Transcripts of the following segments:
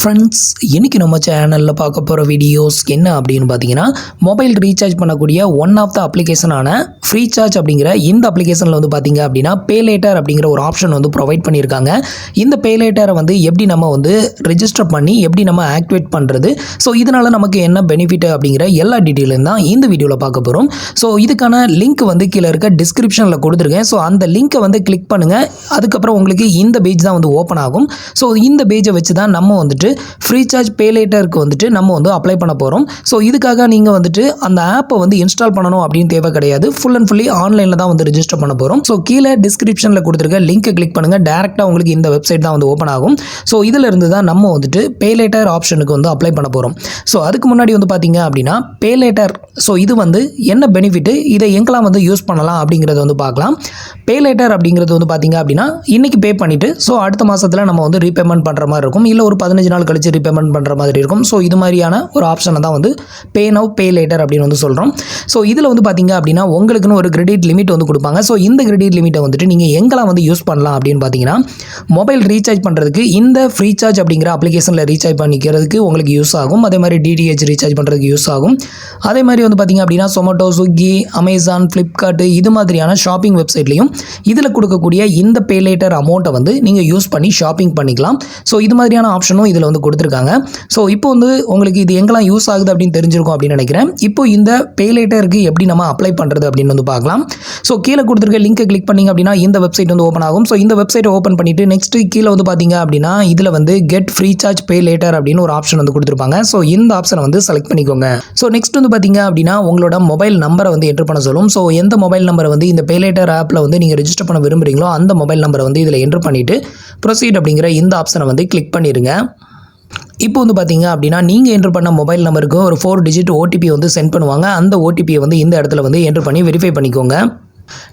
Friends, இன்றைக்கி நம்ம சேனலில் பார்க்க போகிற வீடியோஸ் என்ன அப்படின்னு பார்த்தீங்கன்னா, மொபைல் ரீசார்ஜ் பண்ணக்கூடிய ஒன் ஆஃப் த அப்ளிகேஷனான ஃப்ரீசார்ஜ் அப்படிங்கிற இந்த அப்ளிகேஷனில் வந்து பார்த்திங்க அப்படின்னா Paylater அப்படிங்கிற ஒரு ஆப்ஷன் வந்து ப்ரொவைட் பண்ணியிருக்காங்க. இந்த Paylater வந்து எப்படி நம்ம வந்து ரெஜிஸ்டர் பண்ணி எப்படி நம்ம ஆக்டிவேட் பண்ணுறது, ஸோ இதனால் நமக்கு என்ன பெனிஃபிட் அப்படிங்கிற எல்லா டீட்டெயிலும் தான் இந்த வீடியோவில் பார்க்க போகிறோம். ஸோ இதுக்கான லிங்க் வந்து கீழே இருக்க டிஸ்கிரிப்ஷனில் கொடுத்துருக்கேன். ஸோ அந்த லிங்க்கை வந்து கிளிக் பண்ணுங்கள். அதுக்கப்புறம் உங்களுக்கு இந்த பேஜ் தான் வந்து ஓப்பன் ஆகும். ஸோ இந்த பேஜை வச்சு தான் நம்ம வந்துட்டு ஃப்ரீசார்ஜ் Paylaterக்கு வந்துட்டு நம்ம வந்து அப்ளை பண்ண போகிறோம். ஸோ இதுக்காக நீங்கள் வந்துட்டு அந்த ஆப்பை வந்து இன்ஸ்டால் பண்ணணும் அப்படின்னு தேவை கிடையாது. ஃபுல் அண்ட் ஃபுல்லி ஆன்லைனில் தான் வந்து ரெஜிஸ்டர் பண்ண போகிறோம். ஸோ கீழே டிஸ்கிரிப்ஷனில் கொடுத்துருக்க லிங்க்கை கிளிக் பண்ணுங்கள். டேரெக்டாக உங்களுக்கு இந்த வெப்சைட் தான் வந்து ஓப்பன் ஆகும். ஸோ இதில் இருந்து தான் நம்ம வந்துட்டு Paylater ஆப்ஷனுக்கு வந்து அப்ளை பண்ண போகிறோம். ஸோ அதுக்கு முன்னாடி வந்து பார்த்தீங்க அப்படின்னா Paylater, ஸோ இது வந்து என்ன பெனிஃபிட்டு, இதை எங்கெல்லாம் வந்து யூஸ் பண்ணலாம் அப்படிங்கிறத வந்து பார்க்கலாம். Paylater அப்படிங்கிறது வந்து பார்த்தீங்க அப்படின்னா இன்றைக்கி பே பண்ணிவிட்டு ஸோ அடுத்த மாதத்தில் நம்ம வந்து ரீபேமெண்ட் பண்ணுற மாதிரி இருக்கும். இல்லை ஒரு 15 நாள் கழிச்சு ரீபேமெண்ட் பண்ணுற மாதிரி இருக்கும். ஸோ இது மாதிரியான ஒரு ஆப்ஷனை தான் வந்து பே நவ் பே லேட்டர் அப்படின்னு வந்து சொல்கிறோம். ஸோ இதில் வந்து பார்த்தீங்க அப்படின்னா உங்களுக்குன்னு ஒரு கிரெடிட் லிமிட் வந்து கொடுப்பாங்க. ஸோ இந்த கிரெடிட் லிமிட்டை வந்துட்டு நீங்கள் எங்கெல்லாம் வந்து யூஸ் பண்ணலாம் அப்படின்னு பார்த்தீங்கன்னா, மொபைல் ரீசார்ஜ் பண்ணுறதுக்கு இந்த ஃப்ரீசார்ஜ் அப்படிங்கிற அப்ளிகேஷனில் ரீசார்ஜ் பண்ணிக்கிறதுக்கு உங்களுக்கு யூஸ் ஆகும். அதே மாதிரி DTH ரீசார்ஜ் பண்ணுறதுக்கு யூஸ் ஆகும். அதே மாதிரி வந்து பார்த்தீங்க அப்படின்னா Zomato, Swiggy, Amazon, Flipkart இது மாதிரியான ஷாப்பிங் வெப்சைட்லையும் இதில் கொடுக்கக்கூடிய இந்த Paylater அமௌண்ட்டை வந்து நீங்கள் யூஸ் பண்ணி ஷாப்பிங் பண்ணிக்கலாம். ஸோ இது மாதிரியான ஆப்ஷனும் இதில் வந்து கொடுத்துருக்காங்க. ஸோ இப்போ வந்து உங்களுக்கு இது எங்கெல்லாம் யூஸ் ஆகுது அப்படின்னு தெரிஞ்சிருக்கும் அப்படின்னு நினைக்கிறேன். இப்போ இந்த Paylaterக்கு எப்படி நம்ம அப்ளை பண்ணுறது அப்படின்னு வந்து பார்க்கலாம். ஸோ கீழே கொடுத்துருக்க லிங்கை கிளிக் பண்ணிங்க அப்படின்னா இந்த வெப்சைட் வந்து ஓப்பன் ஆகும். ஸோ இந்த வெப்சைட்டை ஓப்பன் பண்ணிவிட்டு நெக்ஸ்ட்டு கீழே வந்து பார்த்தீங்க அப்படின்னா இதில் வந்து கெட் ஃப்ரீசார்ஜ் Paylater அப்படின்னு ஒரு ஆப்ஷன் வந்து கொடுத்துருப்பாங்க. ஸோ இந்த ஆப்ஷனை வந்து செலக்ட் பண்ணிக்கோங்க. ஸோ நெக்ஸ்ட் வந்து பார்த்தீங்க அப்படின்னா உங்களோட மொபைல் நம்பரை வந்து என்ட்ரு பண்ண சொல்லும். ஸோ எந்த மொபைல் நம்பரை வந்து இந்த Paylater ஆப்பில் வந்து நீங்கள் ரெஜிஸ்டர் பண்ண விரும்புகிறீங்களோ அந்த மொபைல் நம்பரை வந்து இதில் என்ட்ரு பண்ணிவிட்டு ப்ரொசீட் அப்படிங்கிற இந்த ஆப்ஷனை வந்து கிளிக் பண்ணிடுங்க. இப்போ வந்து பார்த்தீங்க அப்படின்னா நீங்கள் என்ட்ரு பண்ண மொபைல் நம்பருக்கு ஒரு 4 டிஜிட் OTP வந்து சென்ட் பண்ணுவாங்க. அந்த OTPயை வந்து இந்த இடத்துல வந்து என்ட்ரு பண்ணி வெரிஃபை பண்ணிக்கோங்க.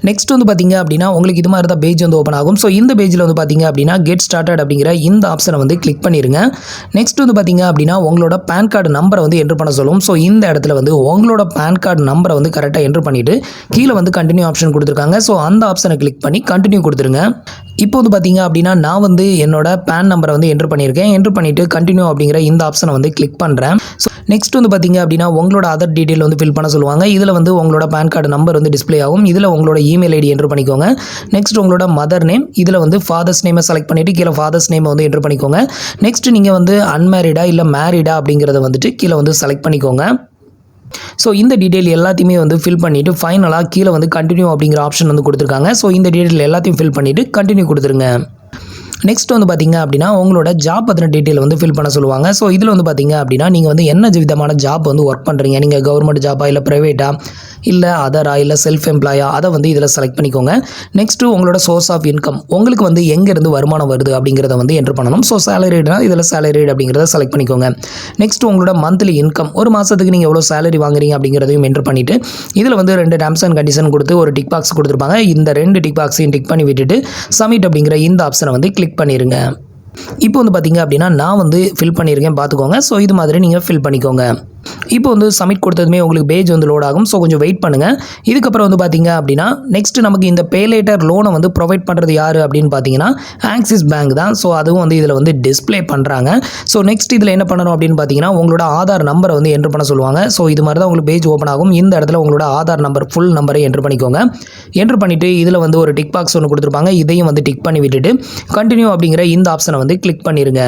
நெக்ஸ்ட் வந்து பார்த்தீங்க அப்படின்னா உங்களுக்கு இது மாதிரி தான் பேஜ் வந்து ஓப்பன் ஆகும். ஸோ இந்த பேஜில் வந்து பார்த்தீங்க அப்படின்னா கெட் ஸ்டார்டட் அப்படிங்கிற இந்த ஆப்ஷனை வந்து கிளிக் பண்ணிடுங்க. நெக்ஸ்ட் வந்து பார்த்தீங்க அப்படின்னா உங்களோட பேன் கார்டு நம்பரை வந்து என்ட்ரு பண்ண சொல்லும். ஸோ இந்த இடத்துல வந்து உங்களோட பேன் கார்டு நம்பரை வந்து கரெக்டாக என்ட்ரு பண்ணிவிட்டு கீழே வந்து கண்டினியூ ஆப்ஷன் கொடுத்துருக்காங்க. ஸோ அந்த ஆப்ஷனை கிளிக் பண்ணி கண்டினியூ கொடுத்துருங்க. இப்போ வந்து பார்த்தீங்க அப்படின்னா நான் வந்து என்னோட பேன் நம்பரை வந்து என்ட்ரு பண்ணியிருக்கேன். என்ட்ரு பண்ணிவிட்டு கண்டினியூ அப்படிங்கிற இந்த ஆப்ஷனை வந்து கிளிக் பண்ணுறேன். ஸோ நெக்ஸ்ட் வந்து பார்த்தீங்க அப்படின்னா உங்களோட அதர் டீட்டெயில் வந்து ஃபில் பண்ண சொல்லுவாங்க. இதில் வந்து உங்களோட பேன் கார்டு நம்பர் வந்து டிஸ்ப்ளே ஆகும். இதில் உங்களோட இமெயில் ஐடி என்ட்ரு பண்ணிக்கோங்க. நெக்ஸ்ட் உங்களோட மதர் நேம், இதில் வந்து ஃபாதர்ஸ் நேமை செலக்ட் பண்ணிவிட்டு கீழே ஃபாதர்ஸ் நேமை வந்து என்ட்ரு பண்ணிக்கோங்க. நெக்ஸ்ட் நீங்கள் வந்து அன்மேரிடா இல்லை மேரிடா அப்படிங்கிறத வந்துட்டு கீழே வந்து செலக்ட் பண்ணிக்கோங்க. ஸோ இந்த டீட்டெயில் எல்லாத்தையுமே வந்து ஃபில் பண்ணிவிட்டு ஃபைனலாக கீழே வந்து கண்டினியூ அப்படிங்கிற ஆப்ஷன் வந்து கொடுத்துருக்காங்க. ஸோ இந்த டீட்டெயில் எல்லாத்தையும் ஃபில் பண்ணிவிட்டு கண்டினியூ கொடுத்துருங்க. நெக்ஸ்ட் வந்து பார்த்தீங்க அப்படின்னா உங்களோட ஜாப் பற்றின டீட்டெயில் வந்து ஃபில் பண்ண சொல்லுவாங்க. ஸோ இதில் வந்து பார்த்தீங்க அப்படின்னா நீங்கள் வந்து என்ன விதமான ஜாப் வந்து ஒர்க் பண்ணுறீங்க, நீங்கள் கவர்மெண்ட் ஜாப்பா இல்லை ப்ரைவேட்டா இல்லை அதரா இல்லை செல்ஃப் எம்ப்ளாயா, அதை வந்து இதில் செலக்ட் பண்ணிக்கோங்க. நெக்ஸ்ட்டு உங்களோட சோர்ஸ் ஆஃப் இன்கம், உங்களுக்கு வந்து எங்கேருந்து வருமானம் வருது அப்படிங்கிறத வந்து என்ட்ரு பண்ணணும். ஸோ சேலரினா இதில் சேலரிட் அப்படிங்கிறத செலக்ட் பண்ணிக்கோங்க. நெக்ஸ்ட் உங்களோட மந்த்லி இன்கம், ஒரு மாதத்துக்கு நீங்கள் எவ்வளோ சேலரி வாங்குறீங்க அப்படிங்கிறதையும் என்ட்ரு பண்ணிவிட்டு இதில் வந்து 2 டேர்ம்ஸ் அண்ட் கண்டிஷன் கொடுத்து ஒரு டிக் பாக்ஸ் கொடுத்துருப்பாங்க. இந்த 2 டிக் பாக்ஸையும் டிக் பண்ணி விட்டுட்டு சப்மிட் அப்படிங்கிற இந்த ஆப்ஷனை வந்து கிளிக் பண்ணிடுங்க. இப்போ வந்து பார்த்தீங்க அப்படின்னா நான் வந்து ஃபில் பண்ணியிருக்கேன், பார்த்துக்கோங்க. ஸோ இது மாதிரி நீங்கள் ஃபில் பண்ணிக்கோங்க. இப்போ வந்து சப்மிட் கொடுத்ததுமே உங்களுக்கு பேஜ் வந்து லோட் ஆகும். ஸோ கொஞ்சம் வெயிட் பண்ணுங்கள். இதுக்கப்புறம் வந்து பார்த்தீங்க அப்படின்னா நெக்ஸ்ட் நமக்கு இந்த Paylater லோனை வந்து ப்ரொவைட் பண்ணுறது யார் அப்படின்னு பார்த்தீங்கன்னா ஆக்சிஸ் பேங்க் தான். ஸோ அதுவும் வந்து இதில் வந்து டிஸ்ப்ளே பண்ணுறாங்க. ஸோ நெக்ஸ்ட் இதில் என்ன பண்ணணும் அப்படின்னு பார்த்தீங்கன்னா உங்களோட ஆதார் நம்பரை வந்து என்ட்ரு பண்ண சொல்லுவாங்க. ஸோ இது மாதிரி தான் உங்களுக்கு பேஜ் ஓப்பன் ஆகும். இந்த இடத்துல உங்களோட ஆதார் நம்பர் ஃபுல் நம்பரை என்ட்ரு பண்ணிக்கோங்க. என்ட்ரு பண்ணிவிட்டு இதில் வந்து ஒரு டிக் பாக்ஸ் ஒன்று கொடுத்துருப்பாங்க. இதையும் வந்து டிக் பண்ணி விட்டுட்டு கண்டினியூ அப்படிங்கிற இந்த ஆப்ஷனை வந்து கிளிக் பண்ணிடுங்க.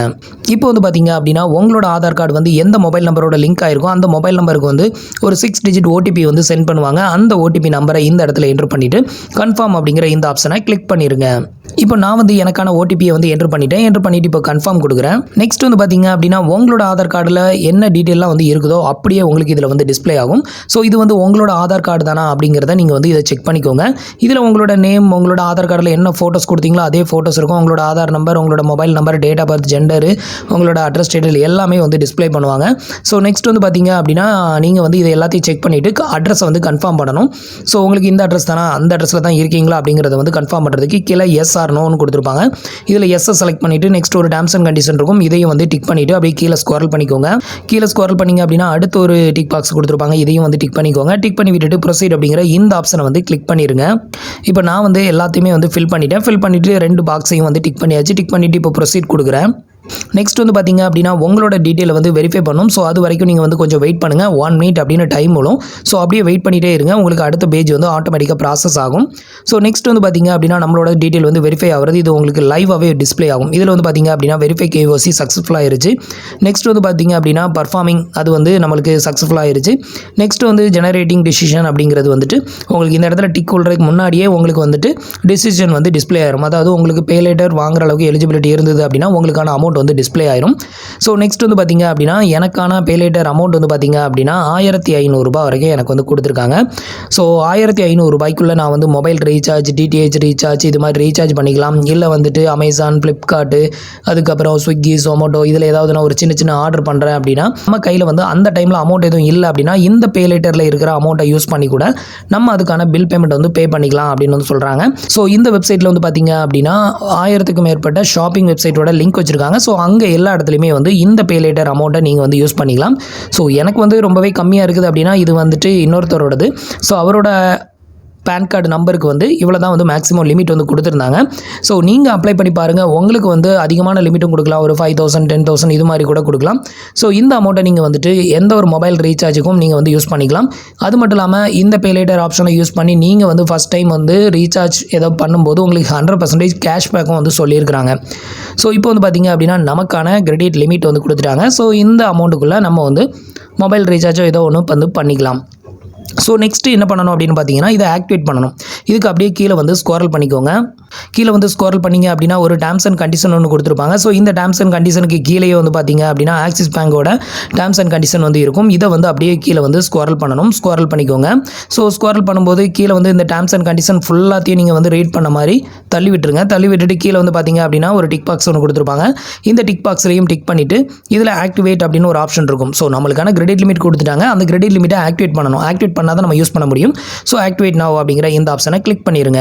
இப்போ வந்து பார்த்தீங்க அப்படின்னா உங்களோட ஆதார் கார்டு வந்து எந்த மொபைல் நம்பரோட லிங்க் ஆயிருக்கும் அந்த மொபைல் நம்பருக்கு வந்து ஒரு 6 டிஜிட் OTP வந்து சென்ட் பண்ணுவாங்க. அந்த OTP நம்பரை இந்த இடத்துல என்ட்ரு பண்ணிவிட்டு கன்ஃபார்ம் அப்படிங்கிற இந்த ஆப்ஷனை கிளிக் பண்ணிடுங்க. இப்போ நான் வந்து எனக்கான OTPயை வந்து என்ட்ரு பண்ணிவிட்டேன். என்ட்ரு பண்ணிவிட்டு இப்போ கன்ஃபார்ம் கொடுக்குறேன். நெக்ஸ்ட் வந்து பார்த்தீங்க அப்படின்னா உங்களோட ஆதார் கார்டில் என்ன டீட்டெயிலாம் வந்து இருக்குதோ அப்படியே உங்களுக்கு இதில் வந்து டிஸ்ப்ளே ஆகும். ஸோ இது வந்து உங்களோட ஆதார் கார்டு தானா அப்படிங்கிறத நீங்கள் வந்து இதை செக் பண்ணிக்கோங்க. இதில் உங்களோட நேம், உங்களோட ஆதார் கார்டில் என்ன ஃபோட்டோஸ் கொடுத்தீங்களோ அதே ஃபோட்டோஸ் இருக்கும். உங்களோட ஆதார் நம்பர், உங்களோட mobile number, date of birth, gender, உங்களோட அட்ரஸ் டீட்டெயில் எல்லாமே வந்து டிஸ்ப்ளே பண்ணுவாங்க. ஸோ நெக்ஸ்ட் வந்து பார்த்தீங்க அப்படின்னா நீங்கள் வந்து இதை எல்லாத்தையும் செக் பண்ணிவிட்டு அட்ரஸை வந்து கன்ஃபார்ம் பண்ணணும். ஸோ உங்களுக்கு இந்த அட்ரஸ் தானா, அந்த அட்ரஸில் தான் இருக்கீங்களா அப்படிங்கிறத வந்து கன்ஃபார்ம் பண்ணுறதுக்கு கீழே எஸ் ஆர் நோன்னு கொடுத்துருப்பாங்க. இதில் எஸ்ஸை செலக்ட் பண்ணிவிட்டு நெக்ஸ்ட் ஒரு டேர்ம்ஸ் அண்ட் கண்டிஷன் இருக்கும். இதையும் வந்து டிக் பண்ணிவிட்டு அப்படியே கீழே ஸ்க்ரோல் பண்ணிக்கோங்க. கீழே ஸ்க்ரோல் பண்ணிங்க அப்படின்னா அடுத்து ஒரு டிக் பாக்ஸ் கொடுத்துருப்பாங்க. இதையும் வந்து டிக் பண்ணிக்கோங்க. டிக் பண்ணி விட்டுட்டு ப்ரொசீட் அப்படிங்கிற இந்த ஆப்ஷனை வந்து கிளிக் பண்ணிடுங்க. இப்போ நான் வந்து எல்லாத்தையுமே வந்து ஃபில் பண்ணிவிட்டேன். ஃபில் பண்ணிவிட்டு 2 பாக்ஸையும் வந்து டிக் பண்ணியாச்சு. டிக் பண்ணிவிட்டு இப்போ ப்ரொசீட் கொடுக்குறேன். நெக்ஸ்ட் வந்து பார்த்தீங்க அப்படின்னா உங்களோட டீட்டெயில் வந்து வெரிஃபை பண்ணும். ஸோ அது வரைக்கும் நீங்கள் வந்து கொஞ்சம் வெயிட் பண்ணுங்கள். 1 மினிட் அப்படின்னு டைம் வரும். ஸோ அப்படியே வெயிட் பண்ணிகிட்டே இருங்க. உங்களுக்கு அடுத்த பேஜ் வந்து ஆட்டோமேட்டிக்காக ப்ராசஸ் ஆகும். ஸோ நெக்ஸ்ட் வந்து பார்த்தீங்க அப்படின்னா நம்மளோட டீட்டெயில் வந்து வெரிஃபை ஆகிறது இது உங்களுக்கு லைவாகவே டிஸ்ப்ளே ஆகும். இதில் வந்து பார்த்தீங்க அப்படின்னா வெரிஃபை KYC சக்ஸஸ்ஃபுல் ஆயிருச்சு. நெக்ஸ்ட் வந்து பார்த்தீங்க அப்படின்னா பர்ஃபார்மிங் அது வந்து நம்மளுக்கு சக்ஸஸ்ஃபுல் ஆயிருச்சு. நெக்ஸ்ட் வந்து ஜெனரேட்டிங் டிசிஷன் அப்படிங்கிறது வந்துட்டு உங்களுக்கு இந்த இடத்துல டிக் கொள்றதுக்கு முன்னாடியே உங்களுக்கு வந்துட்டு டிசிஷன் வந்து டிஸ்ப்ளே ஆயிரும். அதாவது உங்களுக்கு Paylater வாங்குற அளவுக்கு எலிஜிபிலிட்டி இருந்தது அப்படின்னா உங்களுக்கான அமௌண்ட் வந்து டிஸ்ப்ளே ஆயிரும். ஸோ நெக்ஸ்ட் வந்து பார்த்தீங்க அப்படின்னா எனக்கான Paylater அமௌண்ட் வந்து பார்த்தீங்க அப்படின்னா ₹1500 வரைக்கும் எனக்கு வந்து கொடுத்துருக்காங்க. ஸோ ₹1500 நான் வந்து மொபைல் ரீசார்ஜ், டிடிஹெச் ரீசார்ஜ் இது மாதிரி ரீசார்ஜ் பண்ணிக்கலாம். இல்லை வந்துட்டு அமேசான், ஃப்ளிப்கார்ட்டு, அதுக்கப்புறம் ஸ்விக்கி, சொமோட்டோ இதில் ஏதாவது நான் ஒரு சின்ன ஆர்டர் பண்ணுறேன் அப்படின்னா நம்ம கையில் வந்து அந்த டைமில் அமௌண்ட் எதுவும் இல்லை அப்படின்னா இந்த Paylaterல இருக்கிற அமௌண்ட்டை யூஸ் பண்ணி கூட நம்ம அதுக்கான பில் பேமெண்ட் வந்து பே பண்ணிக்கலாம் அப்படின்னு வந்து சொல்கிறாங்க. ஸோ இந்த வெப்சைட்டில் வந்து பார்த்தீங்க அப்படின்னா 1000க்கும் மேற்பட்ட ஷாப்பிங் வெப்சைட்டோட லிங்க் வச்சுருக்காங்க. ஸோ அங்கே எல்லா இடத்துலையுமே வந்து இந்த Paylater அமௌண்ட்டை நீங்கள் வந்து யூஸ் பண்ணிக்கலாம். ஸோ எனக்கு வந்து ரொம்பவே கம்மியாக இருக்குது அப்படின்னா இது வந்துட்டு இன்னொருத்தரோடது. ஸோ அவரோட பேன் கார்டு நம்பருக்கு வந்து இவ்வளோ தான் வந்து மேக்ஸிமம் லிமிட் வந்து கொடுத்துருந்தாங்க. ஸோ நீங்கள் அப்ளை பண்ணி பாருங்கள். உங்களுக்கு வந்து அதிகமான லிமிட்டும் கொடுக்கலாம். ஒரு 5000 10,000 இது மாதிரி கூட கொடுக்கலாம். ஸோ இந்த அமௌண்ட்டை நீங்கள் வந்துட்டு எந்த ஒரு மொபைல் ரீசார்ஜுக்கும் நீங்கள் வந்து யூஸ் பண்ணிக்கலாம். அது மட்டும் இல்லாமல் இந்த Paylater ஆப்ஷனை யூஸ் பண்ணி நீங்கள் வந்து ஃபஸ்ட் டைம் வந்து ரீசார்ஜ் ஏதோ பண்ணும்போது உங்களுக்கு 100% கேஷ்பேக்கும் வந்து சொல்லியிருக்கிறாங்க. ஸோ இப்போ வந்து பார்த்திங்க அப்படின்னா நமக்கான கிரெடிட் லிமிட் வந்து கொடுத்துட்டாங்க. ஸோ இந்த அமௌண்ட்டுக்குள்ளே நம்ம வந்து மொபைல் ரீசார்ஜோ ஏதோ ஒன்று வந்து பண்ணிக்கலாம். ஸோ நெக்ஸ்ட்டு என்ன பண்ணணும் அப்படின்னு பார்த்தீங்கன்னா இதை ஆக்டிவேட் பண்ணணும். இதுக்கு அப்படியே கீழே வந்து ஸ்க்ரோல் பண்ணிக்கோங்க. கீழே வந்து ஸ்க்ரோல் பண்ணிங்க அப்படின்னா ஒரு டேர்ம்ஸ் அண்ட் கண்டிஷன் ஒன்று கொடுத்துருப்பாங்க. ஸோ இந்த டேர்ம்ஸ் அண்ட் கண்டிஷனுக்கு கீழே வந்து பார்த்தீங்க அப்படின்னா ஆக்சிஸ் பேங்கோட டேர்ம்ஸ் அண்ட் கண்டிஷன் வந்து இருக்கும். இதை வந்து அப்படியே கீழே வந்து ஸ்க்ரோல் பண்ணணும். ஸ்க்ரோல் பண்ணிக்கோங்க. ஸோ ஸ்க்ரோல் பண்ணும்போது கீழே வந்து இந்த டேர்ம்ஸ் அண்ட் கண்டிஷன் ஃபுல்லாத்தையும் நீங்கள் வந்து ரீட் பண்ண மாதிரி தள்ளி விட்டுருங்க. தள்ளி விட்டுட்டு கீழே வந்து பார்த்தீங்க அப்படின்னா ஒரு டிக் பாக்ஸ் ஒன்று கொடுத்துருப்பாங்க. இந்த டிக் பாக்ஸ்லையும் டிக் பண்ணிவிட்டு இதில் ஆக்டிவேட் அப்படின்னு ஒரு ஆப்ஷன் இருக்கும். ஸோ நம்மளுக்கான கிரெடிட் லிமிட் கொடுத்துட்டாங்க. அந்த கிரெடிட் லிமிட்டை ஆக்டிவேட் பண்ணணும். ஆக்டிவேட் பண்ணால் தான் நம்ம யூஸ் பண்ண முடியும். ஸோ ஆக்டிவேட் நவ் அப்படிங்கிற இந்த ஆப்ஷனை கிளிக் பண்ணிடுங்க.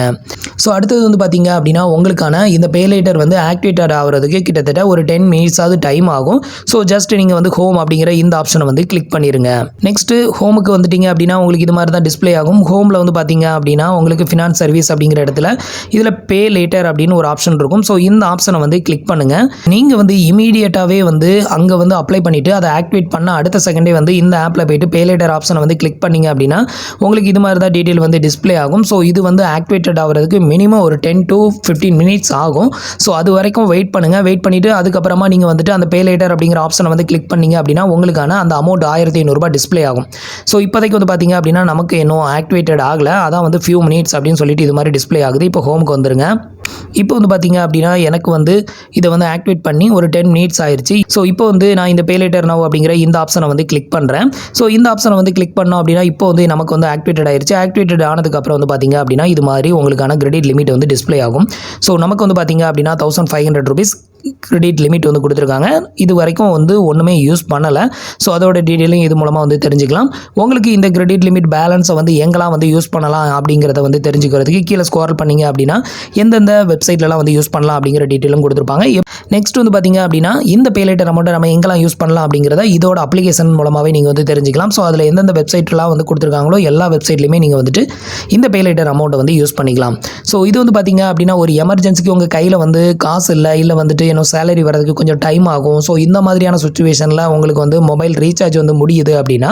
ஸோ அடுத்தது வந்து பார்த்தீங்க அப்படின்னா உங்களுக்கான இந்த Paylater வந்து ஆக்டிவேட் ஆகிறதுக்கு கிட்டத்தட்ட ஒரு 10 மினிட்ஸாவது டைம் ஆகும். ஸோ ஜஸ்ட் நீங்கள் வந்து ஹோம் அப்படிங்கிற இந்த ஆப்ஷனை வந்து கிளிக் பண்ணிடுங்க. நெக்ஸ்ட்டு ஹோமுக்கு வந்துட்டீங்க அப்படின்னா உங்களுக்கு இது மாதிரி தான் டிஸ்ப்ளே ஆகும். ஹோமில் வந்து பார்த்தீங்க அப்படின்னா உங்களுக்கு ஃபினான்ஸ் சர்வீஸ் அப்படிங்கிற இடத்துல இதில் Paylater அப்படின்னு ஒரு ஆப்ஷன் இருக்கும். ஸோ இந்த ஆப்ஷனை வந்து கிளிக் பண்ணுங்கள். நீங்கள் வந்து இமீடியட்டாகவே வந்து அங்கே வந்து அப்ளை பண்ணிவிட்டு அதை ஆக்டிவேட் பண்ண அடுத்த செகண்டே வந்து இந்த ஆப்பில் போய்ட்டு Paylater ஆப்ஷனை வந்து கிளிக் பண்ணிங்க அப்படின்னா உங்களுக்கு இது மாதிரி தான் டீட்டெயில் வந்து டிஸ்ப்ளே ஆகும். ஸோ இது வந்து ஆக்டிவேட்டட் ஆகிறதுக்கு மினிமம் ஒரு 10 to 15 மினிட்ஸ் ஆகும். ஸோ அது வரைக்கும் வெயிட் பண்ணுங்கள். வெயிட் பண்ணிவிட்டு அதுக்கப்புறமா நீங்கள் வந்துட்டு அந்த Paylater அப்படிங்கிற ஆப்ஷனை வந்து கிளிக் பண்ணிங்க அப்படின்னா உங்களுக்கான அந்த அமௌண்ட் ₹1500 டிஸ்ப்ளே ஆகும். ஸோ இப்போதைக்கு வந்து பார்த்தீங்க அப்படின்னா நமக்கு இன்னும் ஆக்டிவேட்டட் ஆகலை. அதான் வந்து ஃபியூ மினிட்ஸ் அப்படின்னு சொல்லிட்டு இது மாதிரி டிஸ்ப்ளே ஆகுது. இப்போ ஹோமுக்கு வந்துருங்க. இப்போ வந்து பார்த்தீங்க அப்படின்னா எனக்கு வந்து இதை வந்து ஆக்டிவேட் பண்ணி ஒரு 10 மினிட்ஸ் ஆயிடுச்சு. ஸோ இப்போ வந்து நான் இந்த Paylater now அப்படிங்கிற இந்த ஆப்ஷனை வந்து கிளிக் பண்ணுறேன். ஸோ இந்த ஆப்ஷனை வந்து கிளிக் பண்ணோம் அப்படின்னா இப்போ வந்து நமக்கு வந்து ஆக்டிவேட்டட் ஆயிடுச்சு. ஆக்டிவேட்டட் ஆனதுக்கப்புறம் வந்து பார்த்தீங்க அப்படின்னா இது மாதிரி உங்களுக்கான கிரெடிட் லிமிட் வந்து டிஸ்ப்ளே ஆகும். ஸோ நமக்கு வந்து பார்த்தீங்க அப்படின்னா ₹1500 கிரெடிட் லிமிட் வந்து கொடுத்துருக்காங்க. இது வரைக்கும் வந்து ஒன்றுமே யூஸ் பண்ணலை. ஸோ அதோட டீட்டெயிலும் இது மூலமாக வந்து தெரிஞ்சுக்கலாம். உங்களுக்கு இந்த கிரெடிட் லிமிட் பேலன்ஸை வந்து எங்கெல்லாம் வந்து யூஸ் பண்ணலாம் அப்படிங்கிறத வந்து தெரிஞ்சுக்கிறதுக்கு கீழே ஸ்க்ரோல் பண்ணிங்க அப்படின்னா எந்தெந்த வெப்சைட்லலாம் வந்து யூஸ் பண்ணலாம் அப்படிங்கிற டீட்டெயிலும் கொடுத்துருப்பாங்க. நெக்ஸ்ட் வந்து பார்த்தீங்க அப்படின்னா இந்த Paylater அமௌண்ட்டை நம்ம எங்கெல்லாம் யூஸ் பண்ணலாம் அப்படிங்கிறத இதோட அப்ளிகேஷன் மூலமாகவே நீங்கள் வந்து தெரிஞ்சுக்கலாம். ஸோ அதில் எந்தெந்த வெப்சைட்லாம் வந்து கொடுத்துருக்காங்களோ எல்லா வெப்சைட்லையுமே நீங்கள் வந்துட்டு இந்த Paylater அமௌண்ட்டை வந்து யூஸ் பண்ணிக்கலாம். ஸோ இது வந்து பார்த்தீங்க அப்படின்னா ஒரு எமர்ஜென்சிக்கு உங்கள் கையில் வந்து காசு இல்லை வந்துட்டு இன்னும் சேலரி வரதுக்கு கொஞ்சம் டைம் ஆகும். ஸோ இந்த மாதிரியான சுச்சுவேஷனில் உங்களுக்கு வந்து மொபைல் ரீசார்ஜ் வந்து முடியுது அப்படின்னா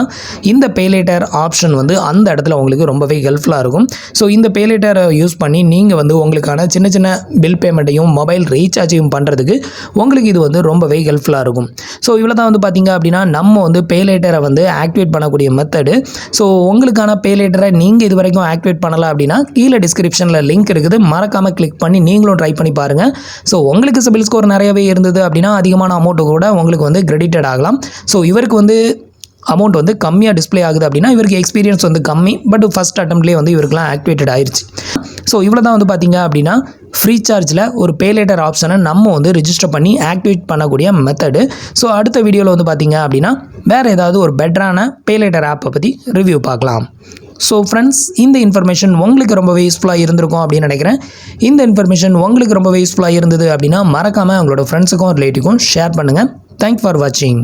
இந்த Paylater ஆப்ஷன் வந்து அந்த இடத்துல உங்களுக்கு ரொம்பவே ஹெல்ப்ஃபுல்லாக இருக்கும். ஸோ இந்த Paylater யூஸ் பண்ணி நீங்கள் வந்து உங்களுக்கான சின்ன பில் பேமெண்ட்டையும் மொபைல் ரீசார்ஜையும் பண்ணுறதுக்கு உங்களுக்கு இது வந்து ரொம்பவே ஹெல்ப்ஃபுல்லாக இருக்கும். ஸோ இவ்வளோ தான் வந்து பார்த்தீங்க அப்படின்னா நம்ம வந்து Paylater வந்து ஆக்டிவேட் பண்ணக்கூடிய மெத்தடு. ஸோ உங்களுக்கான Paylater நீங்கள் இது வரைக்கும் ஆக்டிவேட் பண்ணலாம் அப்படின்னா கீழே டிஸ்கிரிப்ஷனில் லிங்க் இருக்குது. மறக்காமல் கிளிக் பண்ணி நீங்களும் ட்ரை பண்ணி பாருங்கள். ஸோ உங்களுக்கு சிபில் ஸ்கோர் நிறையவே இருந்தது அப்படின்னா அதிகமான அமௌண்ட்டு கூட உங்களுக்கு வந்து கிரெடிட்டட் ஆகலாம். ஸோ இவருக்கு வந்து அமௌண்ட் வந்து கம்மியாக டிஸ்ப்ளே ஆகுது அப்படின்னா இவருக்கு எக்ஸ்பீரியன்ஸ் வந்து கம்மி. பட் ஃபஸ்ட் அட்டம்ப்ட்லேயே வந்து இவருக்குலாம் ஆக்டிவேட்டட் ஆயிடுச்சு. ஸோ இவ்வளோ தான் வந்து பார்த்தீங்க அப்படின்னா ஃப்ரீசார்ஜில் ஒரு Paylater ஆப்ஷனை நம்ம வந்து ரிஜிஸ்டர் பண்ணி ஆக்டிவேட் பண்ணக்கூடிய மெத்தடு. ஸோ அடுத்த வீடியோவில் வந்து பார்த்தீங்க அப்படின்னா வேறு ஏதாவது ஒரு பெட்டரான Paylater ஆப்பை பற்றி ரிவ்யூ பார்க்கலாம். ஸோ ஃப்ரெண்ட்ஸ், இந்த இன்ஃபர்மேஷன் உங்களுக்கு ரொம்பவே யூஸ்ஃபுல்லாக இருந்திருக்கும் அப்படின்னு நினைக்கிறேன். இந்த இன்ஃபர்மேஷன் உங்களுக்கு ரொம்பவே யூஸ்ஃபுல்லாக இருந்தது அப்படின்னா மறக்காமல் உங்களோட ஃப்ரெண்ட்ஸுக்கும் ரிலேட்டிவ்க்கும் ஷேர் பண்ணுங்கள். தேங்க்ஸ் ஃபார் வாட்சிங்.